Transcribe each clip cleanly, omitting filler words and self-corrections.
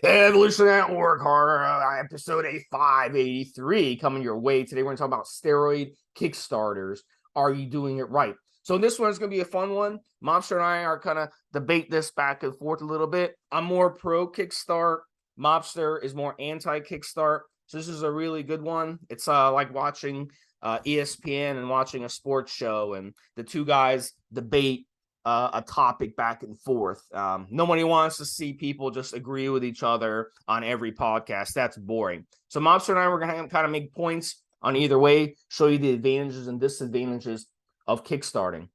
Evolutionary at Work, horror episode 583 coming your way. Today we're going to talk about steroid Kickstarters. Are you doing it right? So this one's going to be a fun one. Mobster and I are kind of debate this back and forth a little bit. I'm more pro Kickstart. Mobster is more anti Kickstart. So this is a really good one. It's like watching ESPN and watching a sports show, and the two guys debate a topic back and forth. Nobody wants to see people just agree with each other on every podcast. That's boring. So Mobster and I were going to kind of make points on either way, show you the advantages and disadvantages of kickstarting.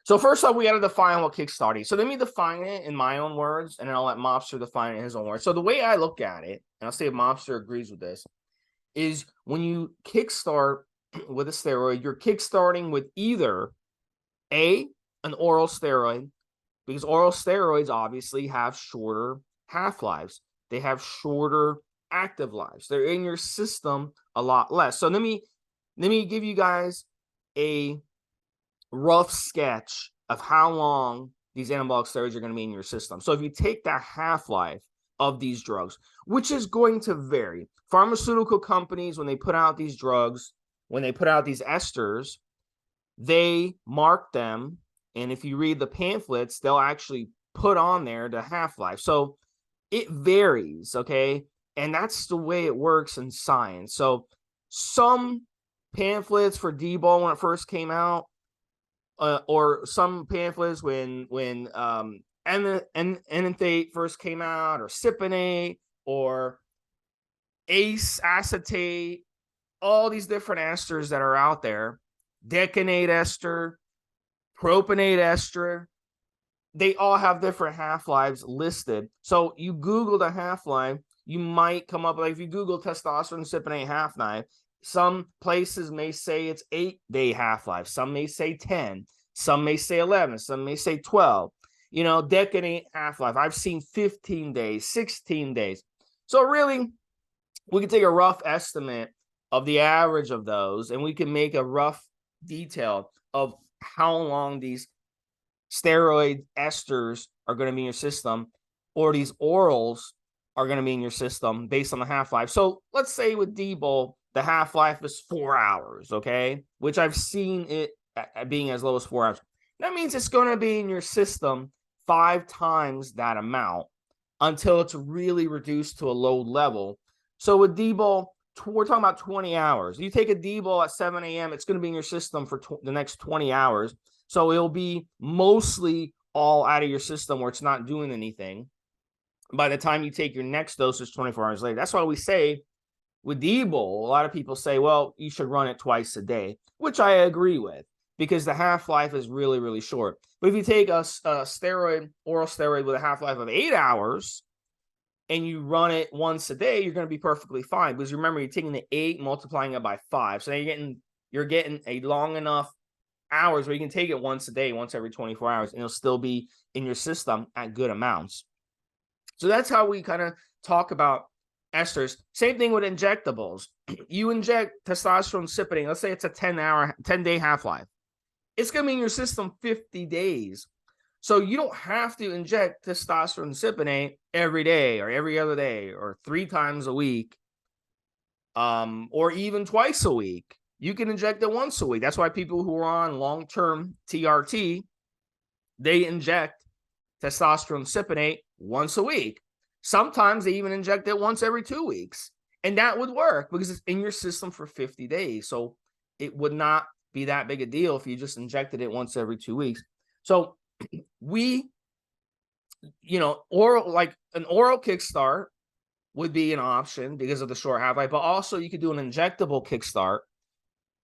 So first off, we got to define what kickstarting. So let me define it in my own words, and then I'll let Mobster define it in his own words. So the way I look at it, and I'll see if Mobster agrees with this, is when you kickstart with a steroid, you're kickstarting with either an oral steroid, because oral steroids obviously have shorter half-lives. They have shorter active lives. They're in your system a lot less. So let me give you guys a rough sketch of how long these anabolic steroids are going to be in your system. So if you take the half-life of these drugs, which is going to vary. Pharmaceutical companies, when they put out these drugs, when they put out these esters, they mark them. And if you read the pamphlets, they'll actually put on there the half-life. So it varies, okay? And that's the way it works in science. So some pamphlets for D-bol when it first came out, or some pamphlets when enanthate first came out, or cypionate, or ace acetate, all these different esters that are out there, decanate ester, propionate ester, they all have different half-lives listed. So you Google the half-life, you might come up, like if you Google testosterone cypionate half-life, some places may say it's 8-day half-life, some may say 10, some may say 11, some may say 12. You know, decanate half-life, I've seen 15 days, 16 days. So really, we can take a rough estimate of the average of those, and we can make a rough detail of how long these steroid esters are going to be in your system, or these orals are going to be in your system based on the half-life. So let's say with D-bol, the half-life is 4 hours, okay? Which I've seen it being as low as 4 hours. That means it's going to be in your system 5 times that amount until it's really reduced to a low level. So with D-bol, we're talking about 20 hours. You take a D-bol at 7 a.m., it's going to be in your system for the next 20 hours. So it'll be mostly all out of your system where it's not doing anything. By the time you take your next dosage 24 hours later. That's why we say with D-bol, a lot of people say, well, you should run it twice a day, which I agree with, because the half-life is really, really short. But if you take a steroid, oral steroid with a half-life of 8 hours, and you run it once a day, you're going to be perfectly fine. Because remember, you're taking the 8, multiplying it by 5. So now you're getting a long enough hours where you can take it once a day, once every 24 hours, and it'll still be in your system at good amounts. So that's how we kind of talk about esters. Same thing with injectables. You inject testosterone cypionate, let's say it's a 10-day half-life. It's going to be in your system 50 days. So you don't have to inject testosterone cypionate every day or every other day or 3 times a week, or even twice a week. You can inject it once a week. That's why people who are on long-term TRT, they inject testosterone cypionate once a week. Sometimes they even inject it once every 2 weeks. And that would work because it's in your system for 50 days. So it would not be that big a deal if you just injected it once every 2 weeks. So we, like an oral kickstart would be an option because of the short half-life, but also you could do an injectable kickstart,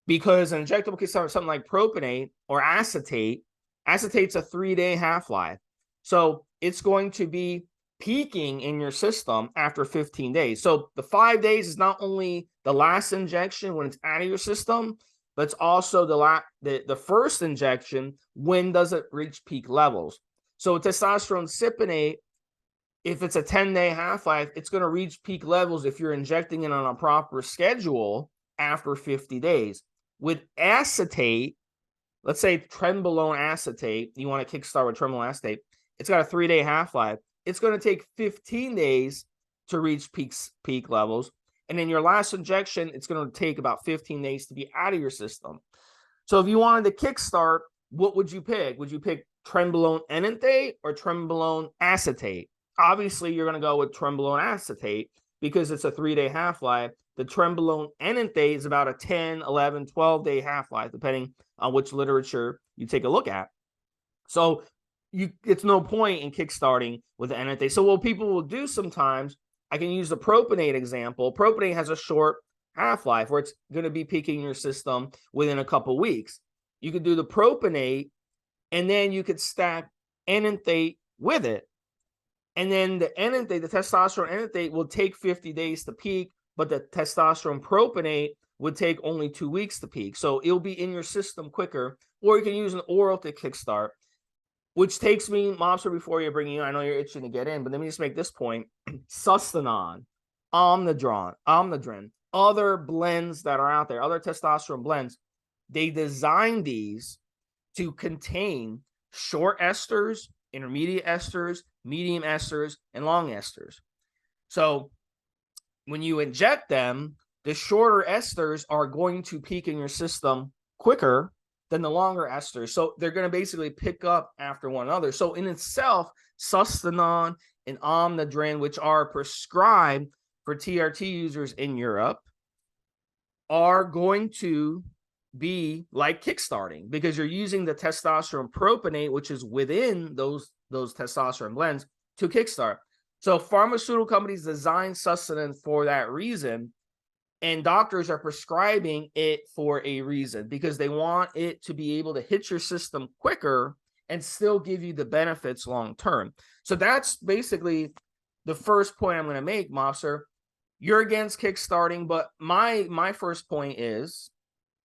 because an injectable kickstart is something like propionate or acetate. Acetate's a 3-day half-life. So it's going to be peaking in your system after 15 days. So the 5 days is not only the last injection when it's out of your system, but it's also the first injection. When does it reach peak levels? So testosterone cypionate, if it's a 10-day half-life, it's going to reach peak levels if you're injecting it on a proper schedule after 50 days. With acetate, let's say trenbolone acetate, you want to kickstart with trenbolone acetate, it's got a 3-day half-life. it's going to take 15 days to reach peak levels. And then your last injection, it's going to take about 15 days to be out of your system. So if you wanted to kickstart, what would you pick? Would you pick trenbolone enanthate or trenbolone acetate? Obviously, you're going to go with trenbolone acetate because it's a 3-day half-life. The trenbolone enanthate is about a 10, 11, 12-day half-life, depending on which literature you take a look at. So it's no point in kickstarting with the enanthate. So what people will do sometimes, I can use the propionate example. Propionate has a short half-life where it's going to be peaking your system within a couple weeks. You could do the propionate, and then you could stack enanthate with it. And then the enanthate, the testosterone enanthate, will take 50 days to peak, but the testosterone propionate would take only 2 weeks to peak. So it'll be in your system quicker. Or you can use an oral to kickstart, which takes me, Mobster, before you bring you in, I know you're itching to get in, but let me just make this point. Sustanon, Omnidrin, other blends that are out there, other testosterone blends, they design these to contain short esters, intermediate esters, medium esters, and long esters. So when you inject them, the shorter esters are going to peak in your system quicker than the longer esters. So they're going to basically pick up after one another. So in itself, Sustanon and Omnidrin, which are prescribed for TRT users in Europe, are going to be like kickstarting because you're using the testosterone propionate, which is within those testosterone blends, to kickstart. So pharmaceutical companies design Sustanon for that reason, and doctors are prescribing it for a reason because they want it to be able to hit your system quicker and still give you the benefits long term. So that's basically the first point I'm going to make, Mobster. You're against kickstarting, but my first point is,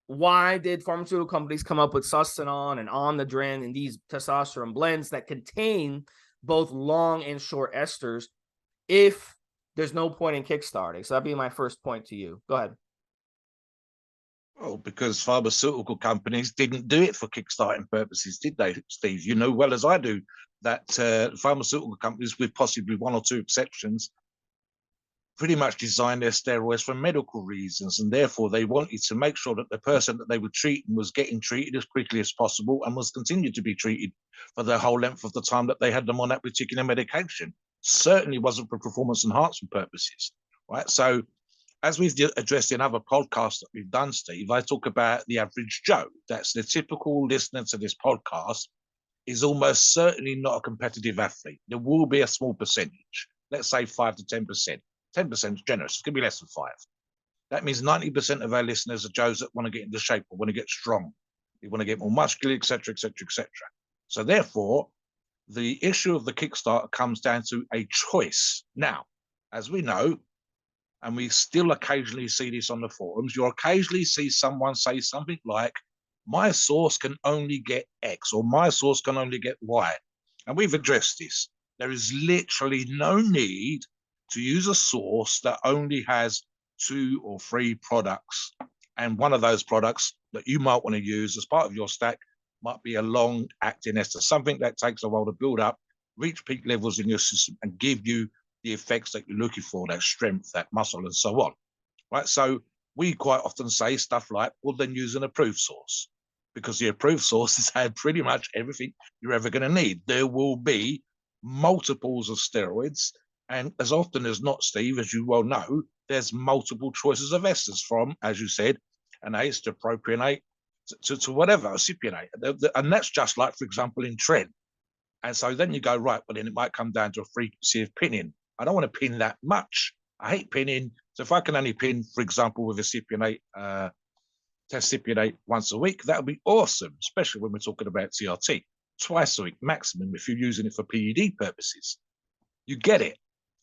why did pharmaceutical companies come up with Sustanon and Omnidrin and these testosterone blends that contain both long and short esters if there's no point in kickstarting? So that'd be my first point to you. Go ahead. Well, because pharmaceutical companies didn't do it for kickstarting purposes, did they, Steve? You know well as I do that pharmaceutical companies, with possibly one or two exceptions, pretty much designed their steroids for medical reasons, and therefore they wanted to make sure that the person that they were treating was getting treated as quickly as possible and was continued to be treated for the whole length of the time that they had them on that particular medication. Certainly wasn't for performance enhancement purposes, right? So as we've addressed in other podcasts that we've done, Steve, I talk about the average Joe. That's the typical listener to this podcast is almost certainly not a competitive athlete. There will be a small percentage, let's say 5 to 10%. 10% is generous. It's going to be less than 5. That means 90% of our listeners are Joes that want to get into shape or want to get strong. They want to get more muscular, etc., etc., etc. So therefore, the issue of the Kickstarter comes down to a choice. Now, as we know, and we still occasionally see this on the forums, you'll occasionally see someone say something like, my source can only get X or my source can only get Y. And we've addressed this. There is literally no need to use a source that only has 2 or 3 products. And one of those products that you might want to use as part of your stack might be a long-acting ester, something that takes a while to build up, reach peak levels in your system, and give you the effects that you're looking for, that strength, that muscle, and so on. Right? So we quite often say stuff like, well, then use an approved source, because the approved source has had pretty much everything you're ever going to need. There will be multiples of steroids, and as often as not, Steve, as you well know, there's multiple choices of esters from, as you said, an ACE to propionate to whatever, a cypionate. And that's just like, for example, in tren. And so then you go, right, well, then it might come down to a frequency of pinning. I don't want to pin that much. I hate pinning. So if I can only pin, for example, with a cypionate, test cypionate once a week, that would be awesome, especially when we're talking about TRT. Twice a week maximum if you're using it for PED purposes. You get it.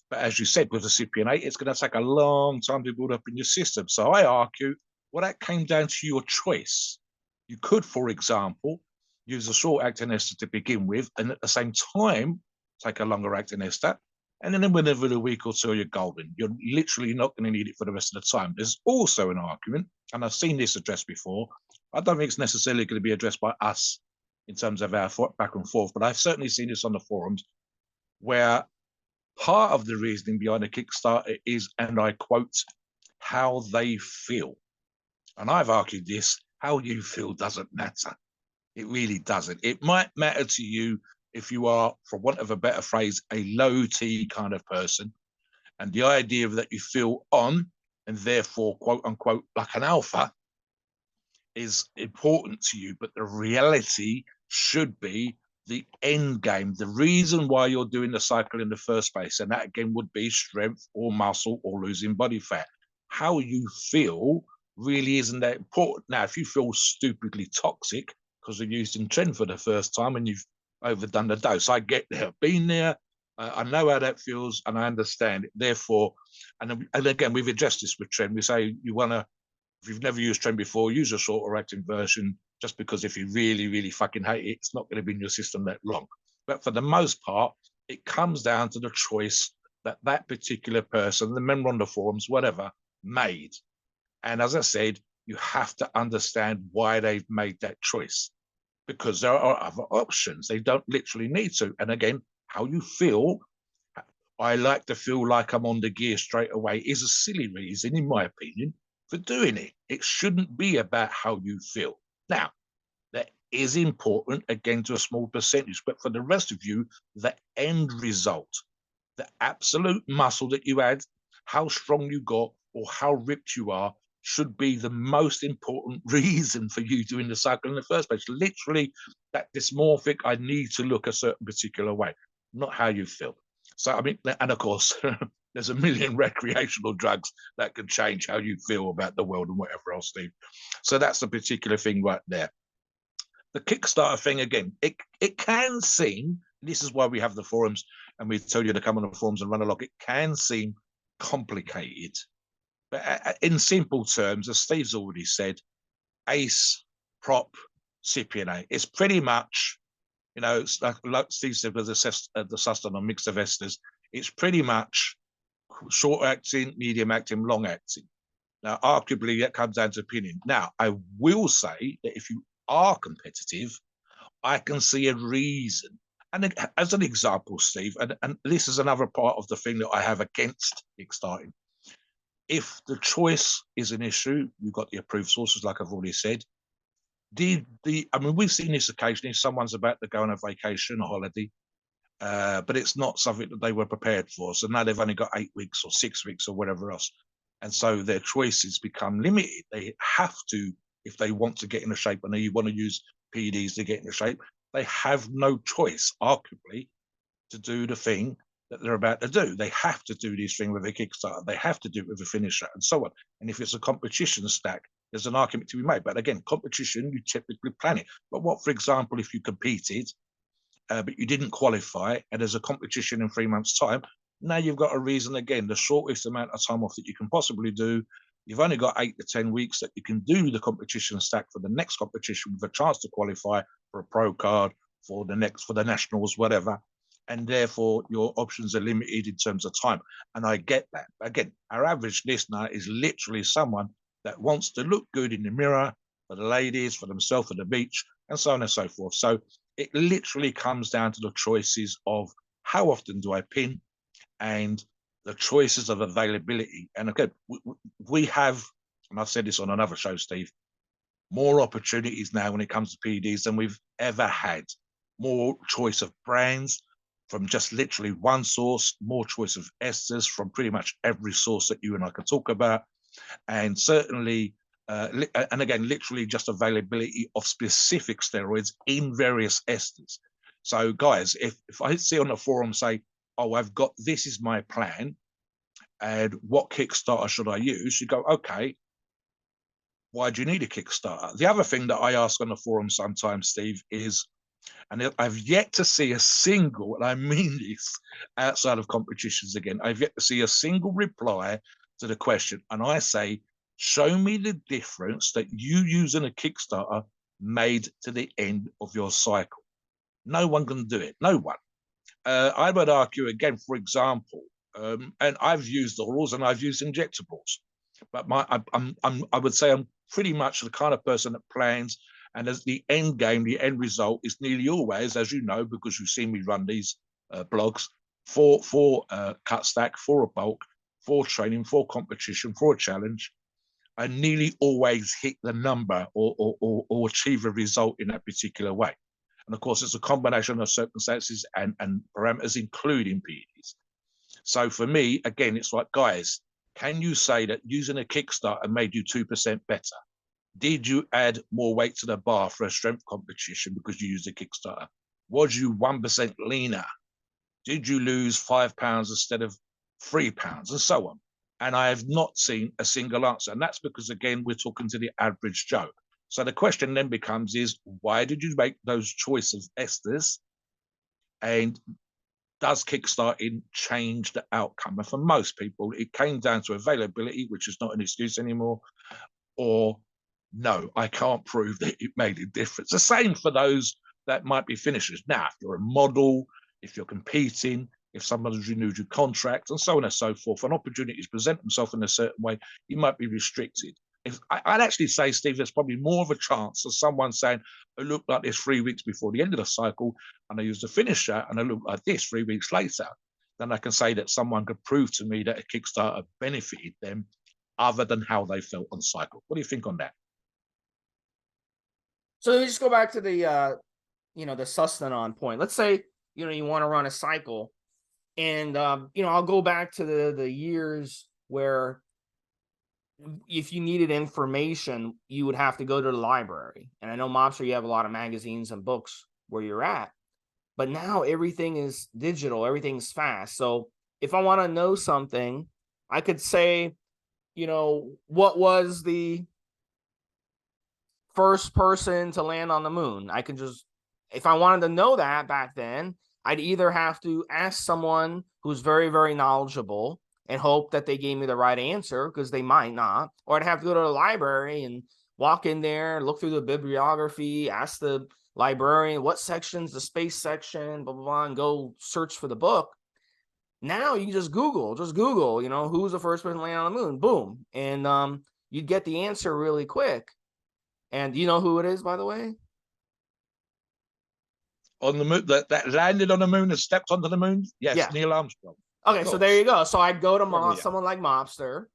But as you said, with the cypionate, it's going to take a long time to build up in your system. So I argue, well, that came down to your choice. You could, for example, use a short-acting ester to begin with, and at the same time, take a longer-acting ester. And then within a week or two, you're golden. You're literally not going to need it for the rest of the time. There's also an argument, and I've seen this addressed before. I don't think it's necessarily going to be addressed by us in terms of our back and forth, but I've certainly seen this on the forums where part of the reasoning behind a Kickstarter is, and I quote, how they feel. And I've argued this, how you feel doesn't matter. It really doesn't. It might matter to you if you are, for want of a better phrase, a low T kind of person. And the idea that you feel on and therefore, quote unquote, like an alpha is important to you. But the reality should be the end game, the reason why you're doing the cycle in the first place. And that again would be strength or muscle or losing body fat. How you feel really isn't that important. Now, if you feel stupidly toxic because you're using trend for the first time and you've overdone the dose, I get there, I've been there. I know how that feels and I understand it. Therefore, and again, we've addressed this with trend. We say you want to, if you've never used trend before, use a shorter acting version, just because if you really, really fucking hate it, it's not going to be in your system that long. But for the most part, it comes down to the choice that that particular person, the member on the forums, whatever, made. And as I said, you have to understand why they've made that choice, because there are other options. They don't literally need to. And again, how you feel, I like to feel like I'm on the gear straight away, is a silly reason, in my opinion, for doing it. It shouldn't be about how you feel. Now, that is important, again, to a small percentage, but for the rest of you, the end result, the absolute muscle that you add, how strong you got, or how ripped you are, should be the most important reason for you doing the cycle in the first place. Literally, that dysmorphic, I need to look a certain particular way, not how you feel. So, I mean, and of course, there's a million recreational drugs that can change how you feel about the world and whatever else, Steve. So that's the particular thing right there. The Kickstarter thing, again, it can seem, this is why we have the forums and we tell you to come on the forums and run along, it can seem complicated. But in simple terms, as Steve's already said, ace, prop, Scipio. It's pretty much, you know, like Steve said with the Sustan on mixed investors, it's pretty much short acting, medium acting, long acting. Now, arguably, that comes down to opinion. Now, I will say that if you are competitive, I can see a reason. And as an example, Steve, and this is another part of the thing that I have against Kickstarting. If the choice is an issue, you've got the approved sources, like I've already said. I mean, we've seen this occasionally. Someone's about to go on a vacation, a holiday, but it's not something that they were prepared for. So now they've only got 8 weeks or 6 weeks or whatever else. And so their choices become limited. They have to, if they want to get into shape, and they want to use PEDs to get into shape, they have no choice, arguably, to do the thing that they're about to do. They have to do this thing with a Kickstarter. They have to do it with a finisher and so on. And if it's a competition stack, there's an argument to be made. But again, competition, you typically plan it. But what, for example, if you competed, but you didn't qualify, and there's a competition in 3 months' time, now you've got a reason, again, the shortest amount of time off that you can possibly do. You've only got 8 to 10 weeks that you can do the competition stack for the next competition with a chance to qualify for a pro card, for the nationals, whatever. And therefore your options are limited in terms of time. And I get that. Again, our average listener is literally someone that wants to look good in the mirror for the ladies, for themselves, for the beach, and so on and so forth. So it literally comes down to the choices of how often do I pin, and the choices of availability. And okay, we have, and I've said this on another show, Steve, more opportunities now when it comes to PEDs than we've ever had. More choice of brands from just literally one source, more choice of esters from pretty much every source that you and I can talk about. And certainly, and again, literally just availability of specific steroids in various esters. So guys, if I see on the forum say, oh, I've got, this is my plan, and what Kickstarter should I use? You go, okay, why do you need a Kickstarter? The other thing that I ask on the forum sometimes, Steve, is, and I've yet to see a single, and I mean this outside of competitions again, I've yet to see a single reply to the question. And I say, show me the difference that you using a Kickstarter made to the end of your cycle. No one can do it. No one. I would argue again, for example, and I've used orals and I've used injectables, but I would say I'm pretty much the kind of person that plans, and as the end game, the end result is nearly always, as you know, because you've seen me run these blogs, for cut stack, for a bulk, for training, for competition, for a challenge, and nearly always hit the number or achieve a result in that particular way. And of course, it's a combination of circumstances and parameters, including PEDs. So for me, again, it's like, guys, can you say that using a Kickstarter made you 2% better? Did you add more weight to the bar for a strength competition because you used a Kickstarter? Was you 1% leaner? Did you lose £5 instead of £3, and so on? And I have not seen a single answer. And that's because, again, we're talking to the average Joe. So the question then becomes is, why did you make those choices, Esther's? And does Kickstarting change the outcome? And for most people, it came down to availability, which is not an excuse anymore, or no, I can't prove that it made a difference. The same for those that might be finishers. Now, if you're a model, if you're competing, if someone's renewed your contract, and so on and so forth, and opportunities present themselves in a certain way, you might be restricted. I'd actually say, Steve, there's probably more of a chance of someone saying, I looked like this 3 weeks before the end of the cycle, and I used a finisher, and I looked like this 3 weeks later, then I can say that someone could prove to me that a Kickstarter benefited them other than how they felt on cycle. What do you think on that? So let me just go back to the the sustanon point. Let's say you want to run a cycle, and I'll go back to the years where if you needed information, you would have to go to the library. And I know, Mobster, you have a lot of magazines and books where you're at, but now everything is digital, everything's fast. So if I want to know something, I could say, what was the first person to land on the moon? I could just, if I wanted to know that back then, I'd either have to ask someone who's very, very knowledgeable and hope that they gave me the right answer, because they might not, or I'd have to go to the library and walk in there, look through the bibliography, ask the librarian what section's the space section, blah, blah, blah, and go search for the book. Now you can just Google, who's the first person to land on the moon, boom. And you'd get the answer really quick. And do you know who it is, by the way? On the moon, that landed on the moon and stepped onto the moon? Yes, yeah. Neil Armstrong. Okay, so there you go. So I'd go to someone like Mobster,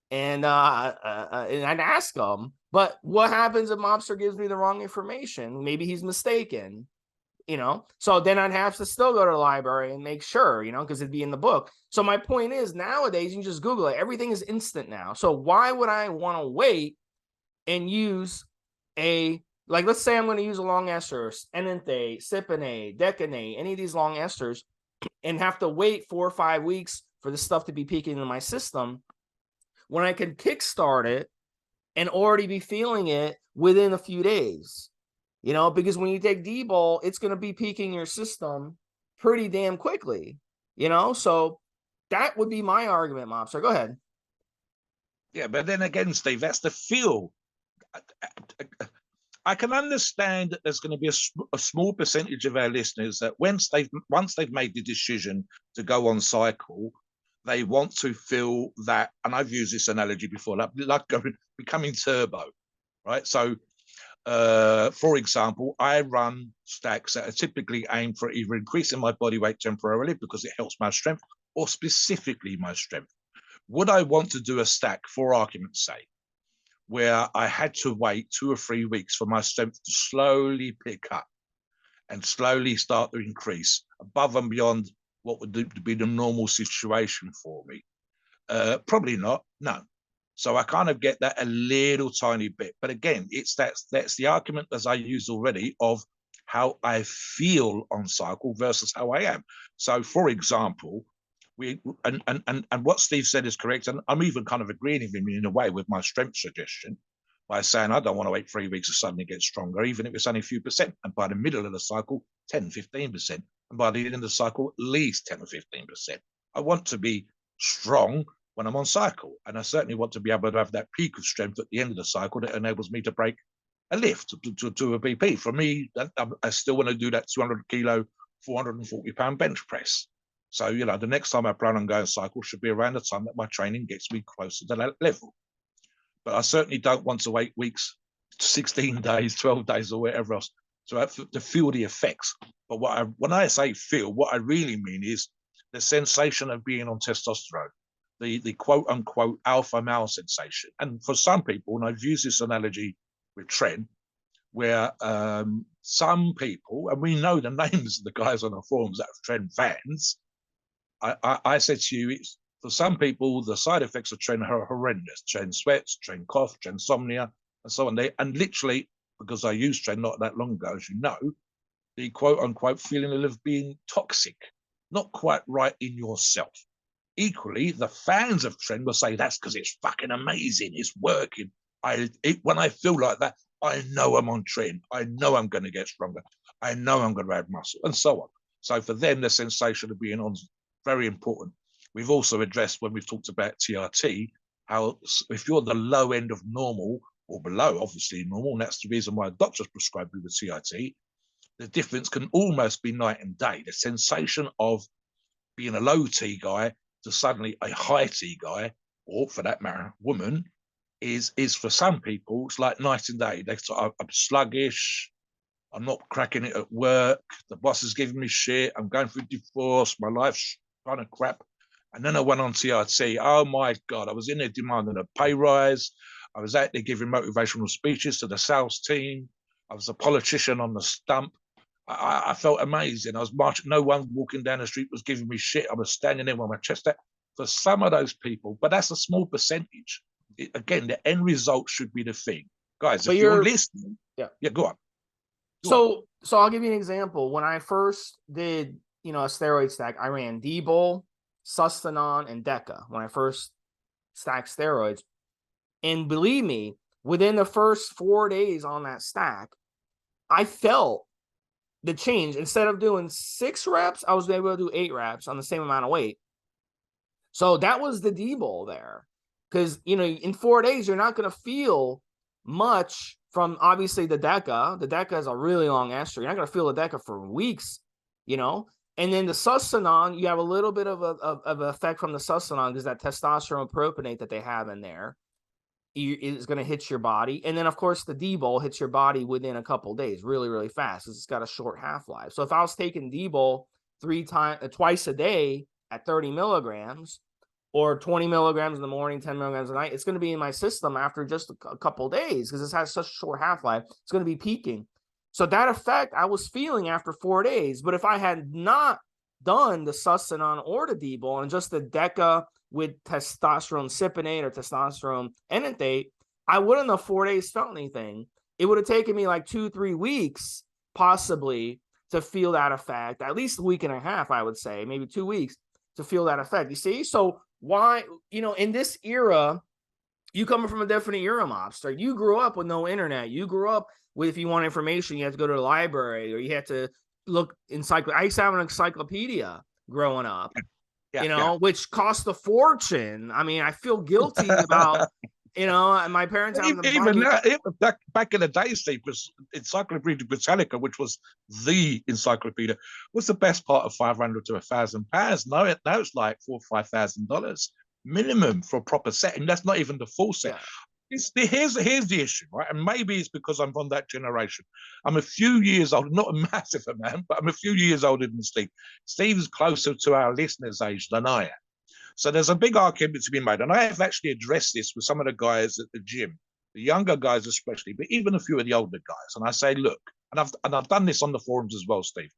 and I'd ask them. But what happens if Mobster gives me the wrong information? Maybe he's mistaken, So then I'd have to still go to the library and make sure, because it'd be in the book. So my point is, nowadays, you can just Google it. Everything is instant now. So why would I want to wait and use let's say I'm going to use a long ester, enanthate, cypionate, decanate, any of these long esters, and have to wait 4 or 5 weeks for the stuff to be peaking into my system, when I can kickstart it and already be feeling it within a few days, because when you take D-bol, it's going to be peaking your system pretty damn quickly, so that would be my argument, Mobster. Go ahead. Yeah, but then again, Steve, that's the feel. I can understand that there's going to be a small percentage of our listeners that once they've made the decision to go on cycle, they want to feel that, and I've used this analogy before, like becoming turbo, right? So, for example, I run stacks that are typically aimed for either increasing my body weight temporarily because it helps my strength, or specifically my strength. Would I want to do a stack, for argument's sake, where I had to wait 2 or 3 weeks for my strength to slowly pick up and slowly start to increase above and beyond what would be the normal situation for me? Probably not, no. So I kind of get that a little tiny bit. But again, that's the argument, as I used already, of how I feel on cycle versus how I am. So, for example, and what Steve said is correct, and I'm even kind of agreeing with him in a way with my strength suggestion by saying I don't want to wait 3 weeks to suddenly get stronger, even if it's only a few percent. And by the middle of the cycle, 10, 15%. And by the end of the cycle, at least 10 or 15%. I want to be strong when I'm on cycle. And I certainly want to be able to have that peak of strength at the end of the cycle that enables me to break a lift to a BP. For me, I still want to do that 200 kilo, 440 pound bench press. So, the next time I plan on going cycle should be around the time that my training gets me closer to that level. But I certainly don't want to wait weeks, 16 days, 12 days, or whatever else So to feel the effects. But when I say feel, what I really mean is the sensation of being on testosterone, the quote unquote alpha male sensation. And for some people, and I've used this analogy with Trent, where some people, and we know the names of the guys on the forums that are Trent fans, I said to you, it's, for some people, the side effects of Trent are horrendous. Trent sweats, Trent cough, Trent insomnia, and so on. And literally, because I used Trent not that long ago, as you know, the quote unquote feeling of being toxic, not quite right in yourself. Equally, the fans of Trend will say that's because it's fucking amazing, it's working. When I feel like that, I know I'm on trend. I know I'm going to get stronger. I know I'm going to add muscle, and so on. So for them, the sensation of being on is very important. We've also addressed when we've talked about TRT, how if you're the low end of normal or below, obviously normal, and that's the reason why doctors prescribe you with TRT, the difference can almost be night and day. The sensation of being a low T guy to suddenly a high T guy, or for that matter, woman, is for some people, it's like night and day. They sort I'm sluggish, I'm not cracking it at work, the boss is giving me shit, I'm going through divorce, my life's kind of crap. And then I went on TRT. Oh my God, I was in there demanding a pay rise. I was out there giving motivational speeches to the sales team. I was a politician on the stump. I felt amazing. I was marching. No one walking down the street was giving me shit. I was standing there with my chest out. For some of those people, but that's a small percentage. Again, the end result should be the thing. Guys, But if you're listening, yeah, go on. So I'll give you an example. When I first did, a steroid stack, I ran D-Bol, Sustanon, and Deca when I first stacked steroids. And believe me, within the first 4 days on that stack, I felt the change. Instead of doing 6 reps, I was able to do 8 reps on the same amount of weight. So that was the D-Bol there. Because, in 4 days, you're not going to feel much from obviously the Deca. The Deca is a really long ester. You're not going to feel the Deca for weeks, And then the Sustanon, you have a little bit of an effect from the Sustanon because that testosterone propionate that they have in there is going to hit your body. And then, of course, the D-Bol hits your body within a couple of days really, really fast because it's got a short half-life. So if I was taking D-Bol twice a day at 30 milligrams, or 20 milligrams in the morning, 10 milligrams at night, it's going to be in my system after just a couple of days because it has such a short half-life. It's going to be peaking. So that effect I was feeling after 4 days. But if I had not done the Sustanon or the D-Bol and just the Deca with testosterone cypionate or testosterone enanthate, I wouldn't have 4 days felt anything. It would have taken me like 2-3 weeks possibly to feel that effect, at least a week and a half, I would say, maybe 2 weeks to feel that effect. You see? So why, in this era, you coming from a different era, Mobster. You grew up with no internet. You grew up with, if you want information, you had to go to the library or you had to look I used to have an encyclopedia growing up, which cost a fortune. I mean, I feel guilty about, my parents having to even that, back in the day, Steve, was Encyclopedia Britannica, which was the encyclopedia, was the best part of £500 to £1,000. Now it's like $4,000 or $5,000 minimum for a proper set, and that's not even the full set. Yeah. Here's the issue, right? And maybe it's because I'm from that generation. I'm a few years old, not a massive amount, but I'm a few years older than Steve. Steve's closer to our listeners' age than I am. So there's a big argument to be made. And I have actually addressed this with some of the guys at the gym, the younger guys especially, but even a few of the older guys. And I say, look, and I've done this on the forums as well, Steve.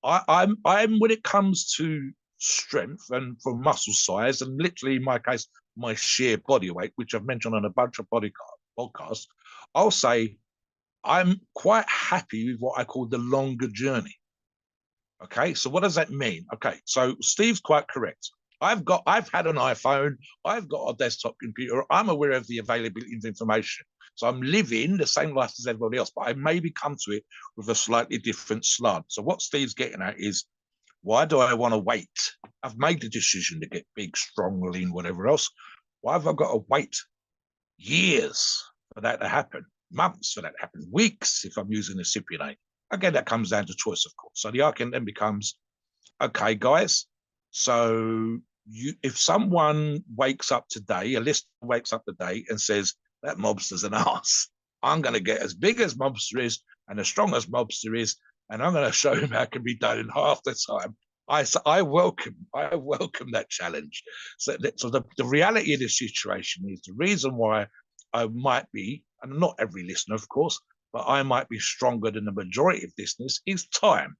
I'm when it comes to strength and for muscle size, and literally in my case, my sheer body weight, which I've mentioned on a bunch of podcasts, I'll say I'm quite happy with what I call the longer journey. Okay, so what does that mean? Okay, so Steve's quite correct. I've had an iPhone, I've got a desktop computer, I'm aware of the availability of information. So I'm living the same life as everybody else, but I maybe come to it with a slightly different slant. So what Steve's getting at is, why do I want to wait? I've made the decision to get big, strong, lean, whatever else. Why have I got to wait years for that to happen? Months for that to happen? Weeks if I'm using a cypionate? Again, that comes down to choice, of course. So the argument then becomes, okay, guys, so if someone wakes up today, a listener wakes up today and says, that mobster's an arse, I'm going to get as big as Mobster is and as strong as Mobster is, and I'm going to show him how it can be done in half the time. I welcome that challenge. So the reality of the situation is the reason why I might be, and not every listener, of course, but I might be stronger than the majority of listeners is time.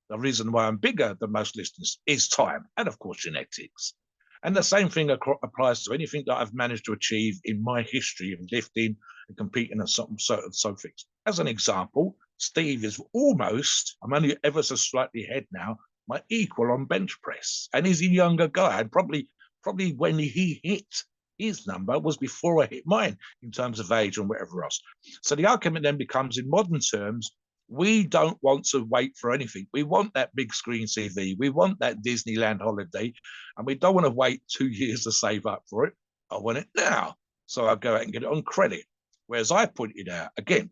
The reason why I'm bigger than most listeners is time, and of course, genetics. And the same thing applies to anything that I've managed to achieve in my history of lifting and competing at certain things. As an example, Steve is almost, I'm only ever so slightly ahead now, my equal on bench press. And he's a younger guy. And probably when he hit his number was before I hit mine in terms of age and whatever else. So the argument then becomes, in modern terms, we don't want to wait for anything. We want that big screen TV. We want that Disneyland holiday. And we don't want to wait 2 years to save up for it. I want it now. So I'll go out and get it on credit. Whereas I pointed out, again,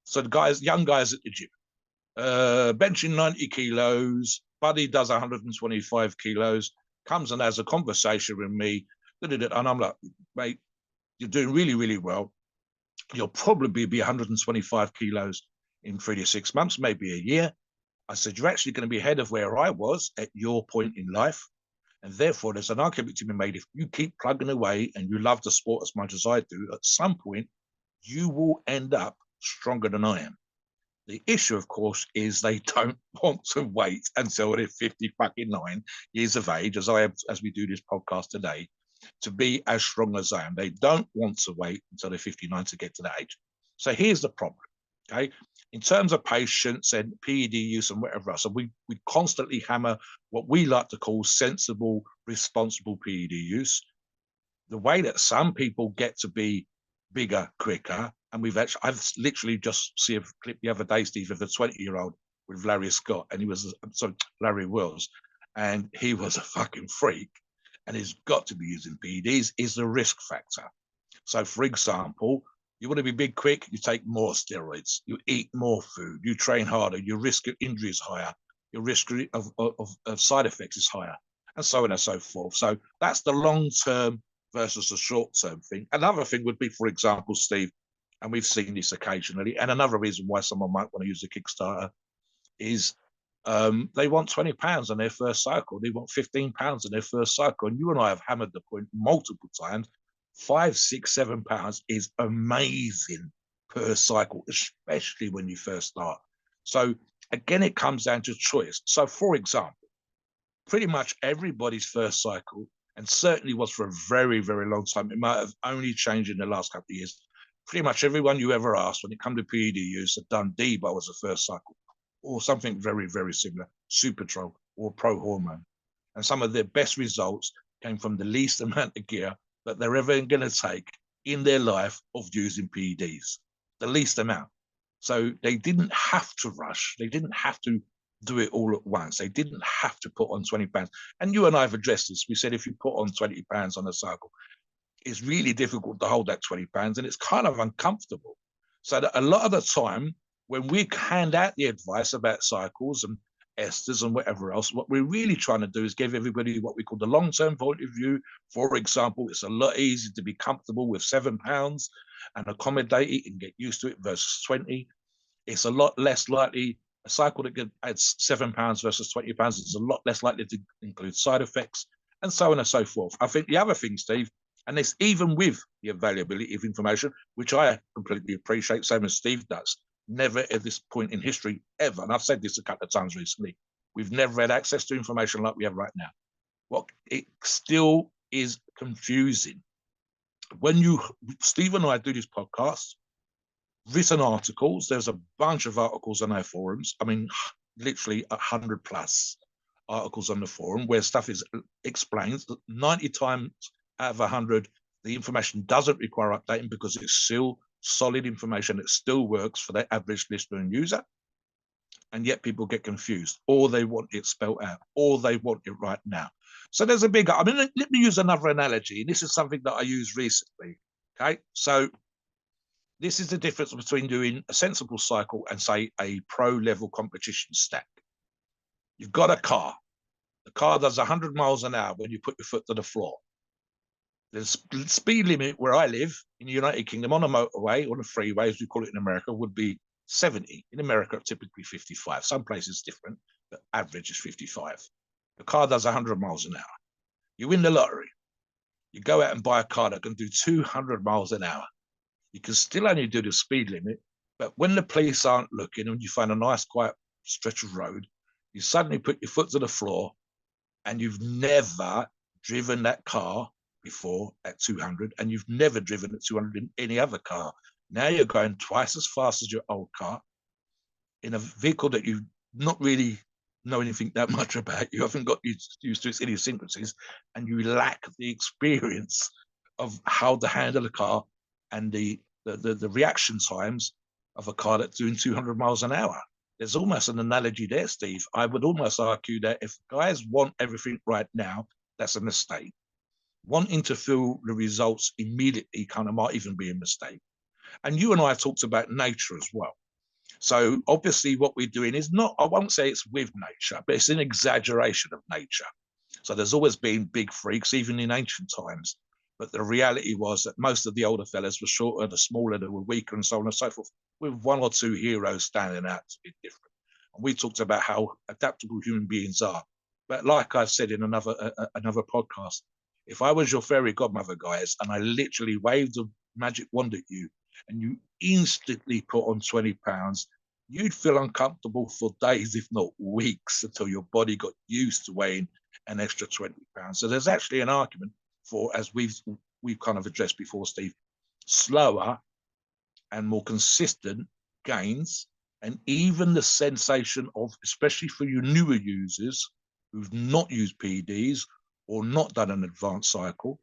so the guys, young guys at the gym, benching 90 kilos, Buddy does 125 kilos, comes and has a conversation with me. And I'm like, mate, you're doing really, really well. You'll probably be 125 kilos in 3 to 6 months, maybe a year. I said, you're actually going to be ahead of where I was at your point in life. And therefore, there's an argument to be made. If you keep plugging away and you love the sport as much as I do, at some point, you will end up stronger than I am. The issue, of course, is they don't want to wait until they're 59 years of age, as we do this podcast today, to be as strong as I am. They don't want to wait until they're 59 to get to that age. So here's the problem. Okay, in terms of patience and PED use and whatever else, so we constantly hammer what we like to call sensible, responsible PED use. The way that some people get to be bigger quicker, and I've literally just seen a clip the other day, Steve, of a 20-year-old with Larry Scott, and Larry Wills, and he was a fucking freak, and he's got to be using PEDs, is the risk factor. So, for example, you want to be big quick, you take more steroids, you eat more food, you train harder, your risk of injury is higher, your risk of side effects is higher, and so on and so forth. So that's the long-term versus the short-term thing. Another thing would be, for example, Steve, and we've seen this occasionally, and another reason why someone might want to use a Kickstarter is they want £20 on their first cycle. They want £15 on their first cycle. And you and I have hammered the point multiple times. £5, £6, £7 is amazing per cycle, especially when you first start. So again, it comes down to choice. So for example, pretty much everybody's first cycle, and certainly was for a very, very long time, it might have only changed in the last couple of years. Pretty much everyone you ever asked when it comes to PED use have done Debo as a first cycle, or something very, very similar, Supertrol or Pro Hormone. And some of their best results came from the least amount of gear that they're ever going to take in their life of using PEDs, the least amount. So they didn't have to rush. They didn't have to do it all at once. They didn't have to put on £20. And you and I have addressed this. We said if you put on £20 on a cycle, it's really difficult to hold that £20 and it's kind of uncomfortable. So that a lot of the time, when we hand out the advice about cycles and esters and whatever else, what we're really trying to do is give everybody what we call the long-term point of view. For example, it's a lot easier to be comfortable with £7 and accommodate it and get used to it versus 20. It's a lot less likely, a cycle that adds £7 versus £20 is a lot less likely to include side effects, and so on and so forth. I think the other thing, Steve, and it's even with the availability of information, which I completely appreciate, same as Steve does, never at this point in history ever, and I've said this a couple of times recently, we've never had access to information like we have right now. What it still is confusing. When Steve and I do this podcast, written articles, there's a bunch of articles on our forums. I mean, literally 100 plus articles on the forum where stuff is explained. 90 times out of 100, the information doesn't require updating because it's still solid information that still works for the average listener and user. And yet people get confused, or they want it spelled out, or they want it right now. So there's a big, I mean, let me use another analogy. And this is something that I used recently. Okay. So this is the difference between doing a sensible cycle and, say, a pro level competition stack. You've got a car. The car does 100 miles an hour when you put your foot to the floor. The speed limit where I live in the United Kingdom on a motorway, on a freeway, as we call it in America, would be 70. In America, typically 55. Some places different, but average is 55. The car does 100 miles an hour. You win the lottery. You go out and buy a car that can do 200 miles an hour. You can still only do the speed limit, but when the police aren't looking and you find a nice, quiet stretch of road, you suddenly put your foot to the floor and you've never driven that car before at 200, and you've never driven at 200 in any other car. Now you're going twice as fast as your old car in a vehicle that you not really know anything that much about. You haven't got used to its idiosyncrasies, and you lack the experience of how to handle a car and the reaction times of a car that's doing 200 miles an hour. There's almost an analogy there, Steve. I would almost argue that if guys want everything right now, that's a mistake. Wanting to feel the results immediately kind of might even be a mistake. And you and I have talked about nature as well. So obviously what we're doing is not, I won't say it's with nature, but it's an exaggeration of nature. So there's always been big freaks, even in ancient times. But the reality was that most of the older fellas were shorter, the smaller, they were weaker, and so on and so forth, with one or two heroes standing out to be different. And we talked about how adaptable human beings are. But like I've said in another podcast, if I was your fairy godmother, guys, and I literally waved a magic wand at you, and you instantly put on 20 pounds, you'd feel uncomfortable for days, if not weeks, until your body got used to weighing an extra 20 pounds. So there's actually an argument for, as we've kind of addressed before, Steve, slower and more consistent gains, and even the sensation of, especially for you newer users who've not used PDs or not done an advanced cycle,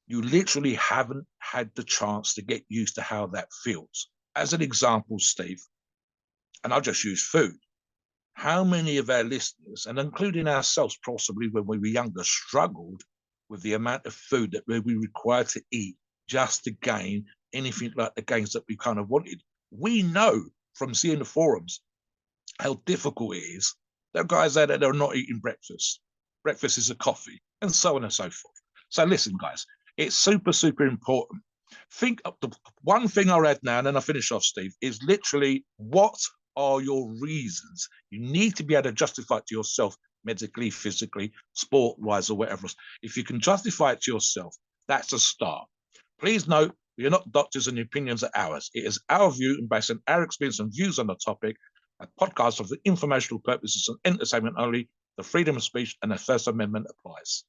you literally haven't had the chance to get used to how that feels. As an example, Steve, and I'll just use food. How many of our listeners, and including ourselves possibly when we were younger, struggled with the amount of food that we required to eat just to gain anything like the gains that we kind of wanted? We know from seeing the forums how difficult it is. There are guys out there that are not eating breakfast. Breakfast is a coffee, and so on and so forth. So listen, guys, it's super, super important. Think up the one thing I'll add now, and then I'll finish off, Steve, is literally what are your reasons? You need to be able to justify it to yourself medically, physically, sport-wise, or whatever else. If you can justify it to yourself, that's a start. Please note, we are not doctors and the opinions are ours. It is our view and based on our experience and views on the topic. A podcast of the informational purposes and entertainment only. The freedom of speech and the First Amendment applies.